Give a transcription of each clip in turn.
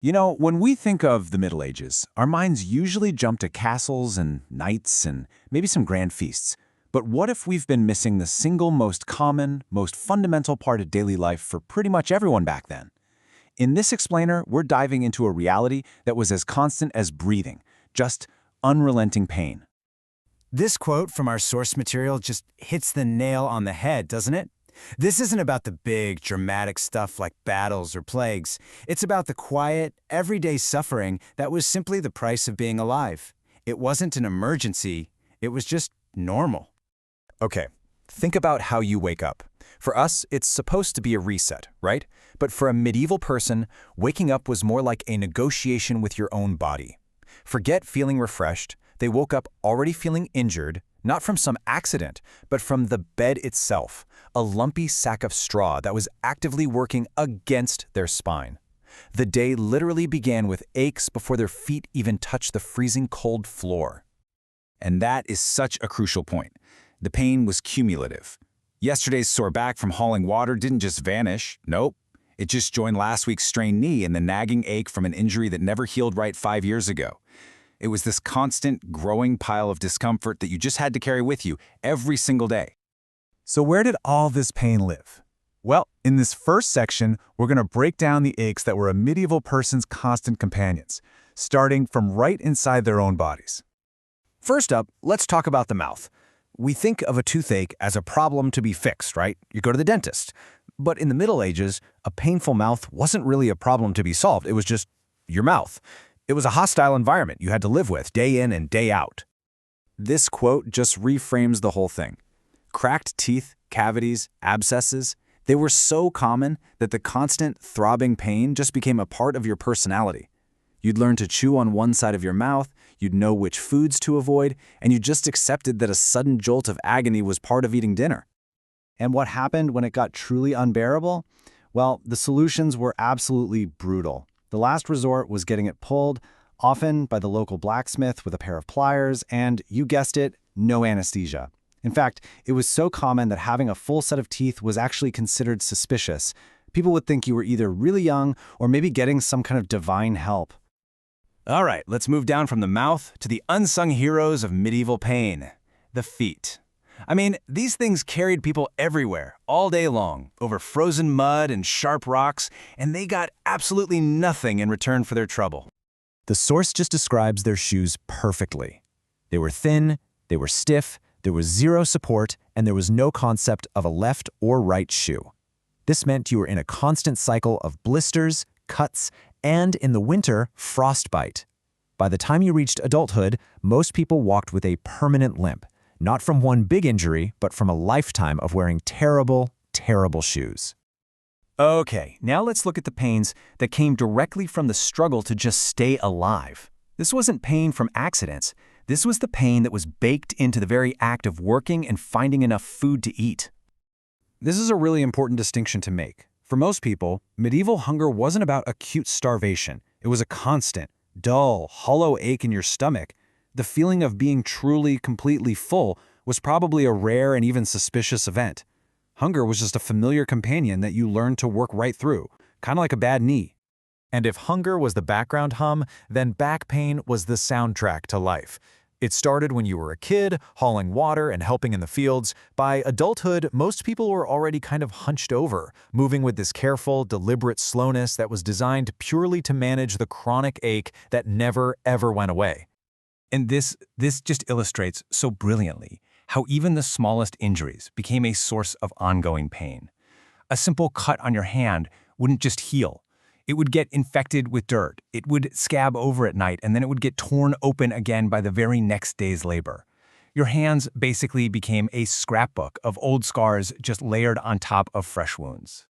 You know, when we think of the Middle Ages, our minds usually jump to castles and knights and maybe some grand feasts. But what if we've been missing the single most common, most fundamental part of daily life for pretty much everyone back then? In this explainer, we're diving into a reality that was as constant as breathing, just unrelenting pain. This quote from our source material just hits the nail on the head, doesn't it? This isn't about the big, dramatic stuff like battles or plagues. It's about the quiet, everyday suffering that was simply the price of being alive. It wasn't an emergency, it was just normal. Okay, think about how you wake up. For us, it's supposed to be a reset, right? But for a medieval person, waking up was more like a negotiation with your own body. Forget feeling refreshed. They woke up already feeling injured, not from some accident, but from the bed itself, a lumpy sack of straw that was actively working against their spine. The day literally began with aches before their feet even touched the freezing cold floor. And that is such a crucial point. The pain was cumulative. Yesterday's sore back from hauling water didn't just vanish. Nope. It just joined last week's strained knee and the nagging ache from an injury that never healed right 5 years ago. It was this constant, growing pile of discomfort that you just had to carry with you every single day. So where did all this pain live? Well, in this first section, we're going to break down the aches that were a medieval person's constant companions, starting from right inside their own bodies. First up, let's talk about the mouth. We think of a toothache as a problem to be fixed, right? You go to the dentist. But in the Middle Ages, a painful mouth wasn't really a problem to be solved. It was just your mouth. It was a hostile environment you had to live with day in and day out. This quote just reframes the whole thing. Cracked teeth, cavities, abscesses, they were so common that the constant throbbing pain just became a part of your personality. You'd learn to chew on one side of your mouth, you'd know which foods to avoid, and you just accepted that a sudden jolt of agony was part of eating dinner. And what happened when it got truly unbearable? Well, the solutions were absolutely brutal. The last resort was getting it pulled, often by the local blacksmith with a pair of pliers, and, you guessed it, no anesthesia. In fact, it was so common that having a full set of teeth was actually considered suspicious. People would think you were either really young or maybe getting some kind of divine help. All right, let's move down from the mouth to the unsung heroes of medieval pain, the feet. I mean, these things carried people everywhere, all day long, over frozen mud and sharp rocks, and they got absolutely nothing in return for their trouble. The source just describes their shoes perfectly. They were thin, they were stiff, there was zero support, and there was no concept of a left or right shoe. This meant you were in a constant cycle of blisters, cuts, and, in the winter, frostbite. By the time you reached adulthood, most people walked with a permanent limp, not from one big injury, but from a lifetime of wearing terrible, terrible shoes. Okay, now let's look at the pains that came directly from the struggle to just stay alive. This wasn't pain from accidents. This was the pain that was baked into the very act of working and finding enough food to eat. This is a really important distinction to make. For most people, medieval hunger wasn't about acute starvation. It was a constant, dull, hollow ache in your stomach. The feeling of being truly, completely full was probably a rare and even suspicious event. Hunger was just a familiar companion that you learned to work right through, kind of like a bad knee. And if hunger was the background hum, then back pain was the soundtrack to life. It started when you were a kid, hauling water and helping in the fields. By adulthood, most people were already kind of hunched over, moving with this careful, deliberate slowness that was designed purely to manage the chronic ache that never, ever went away. And this just illustrates so brilliantly how even the smallest injuries became a source of ongoing pain. A simple cut on your hand wouldn't just heal. It would get infected with dirt, it would scab over at night, and then it would get torn open again by the very next day's labor. Your hands basically became a scrapbook of old scars just layered on top of fresh wounds.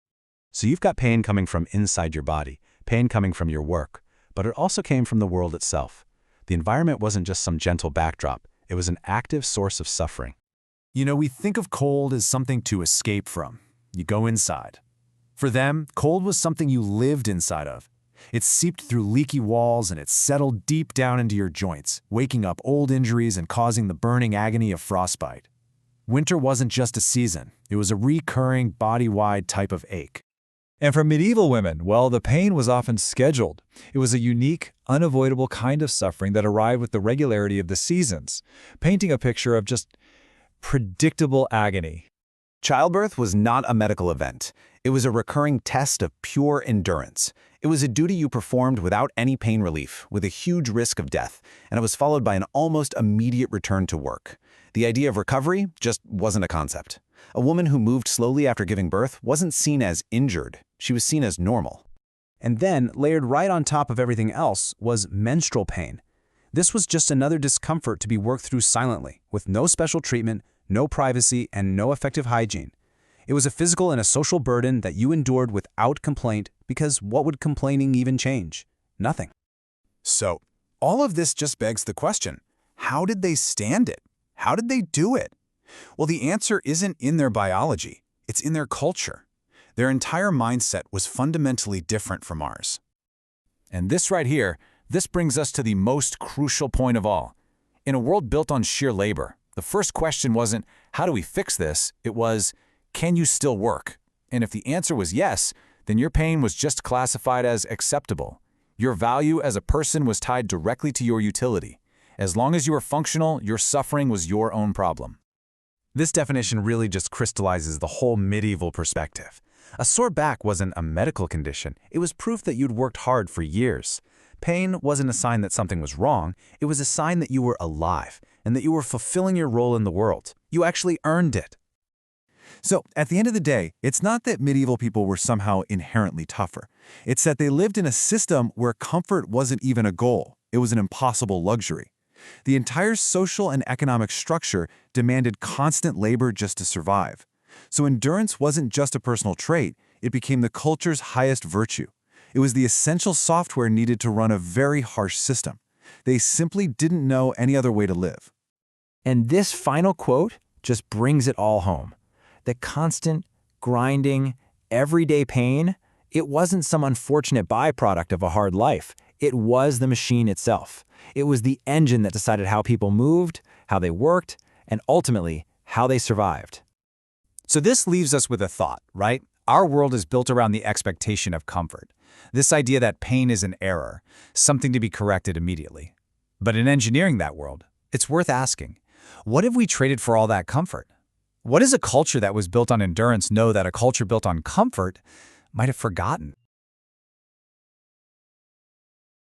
So you've got pain coming from inside your body, pain coming from your work, but it also came from the world itself. The environment wasn't just some gentle backdrop, it was an active source of suffering. You know, we think of cold as something to escape from. You go inside. For them, cold was something you lived inside of. It seeped through leaky walls and it settled deep down into your joints, waking up old injuries and causing the burning agony of frostbite. Winter wasn't just a season, it was a recurring, body-wide type of ache. And for medieval women, well, the pain was often scheduled. It was a unique, unavoidable kind of suffering that arrived with the regularity of the seasons, painting a picture of just predictable agony. Childbirth was not a medical event. It was a recurring test of pure endurance. It was a duty you performed without any pain relief, with a huge risk of death, and it was followed by an almost immediate return to work. The idea of recovery just wasn't a concept. A woman who moved slowly after giving birth wasn't seen as injured. She was seen as normal. And then, layered right on top of everything else, was menstrual pain. This was just another discomfort to be worked through silently, with no special treatment, no privacy, and no effective hygiene. It was a physical and a social burden that you endured without complaint, because what would complaining even change? Nothing. So, all of this just begs the question, how did they stand it? How did they do it? Well, the answer isn't in their biology, it's in their culture. Their entire mindset was fundamentally different from ours. And this right here, this brings us to the most crucial point of all. In a world built on sheer labor, the first question wasn't, how do we fix this? It was, can you still work? And if the answer was yes, then your pain was just classified as acceptable. Your value as a person was tied directly to your utility. As long as you were functional, your suffering was your own problem. This definition really just crystallizes the whole medieval perspective. A sore back wasn't a medical condition. It was proof that you'd worked hard for years. Pain wasn't a sign that something was wrong. It was a sign that you were alive and that you were fulfilling your role in the world. You actually earned it. So, at the end of the day, it's not that medieval people were somehow inherently tougher. It's that they lived in a system where comfort wasn't even a goal. It was an impossible luxury. The entire social and economic structure demanded constant labor just to survive. So endurance wasn't just a personal trait, it became the culture's highest virtue. It was the essential software needed to run a very harsh system. They simply didn't know any other way to live. And this final quote just brings it all home. The constant, grinding, everyday pain, it wasn't some unfortunate byproduct of a hard life. It was the machine itself. It was the engine that decided how people moved, how they worked, and ultimately, how they survived. So this leaves us with a thought, right? Our world is built around the expectation of comfort. This idea that pain is an error, something to be corrected immediately. But in engineering that world, it's worth asking, what have we traded for all that comfort? What does a culture that was built on endurance know that a culture built on comfort might have forgotten?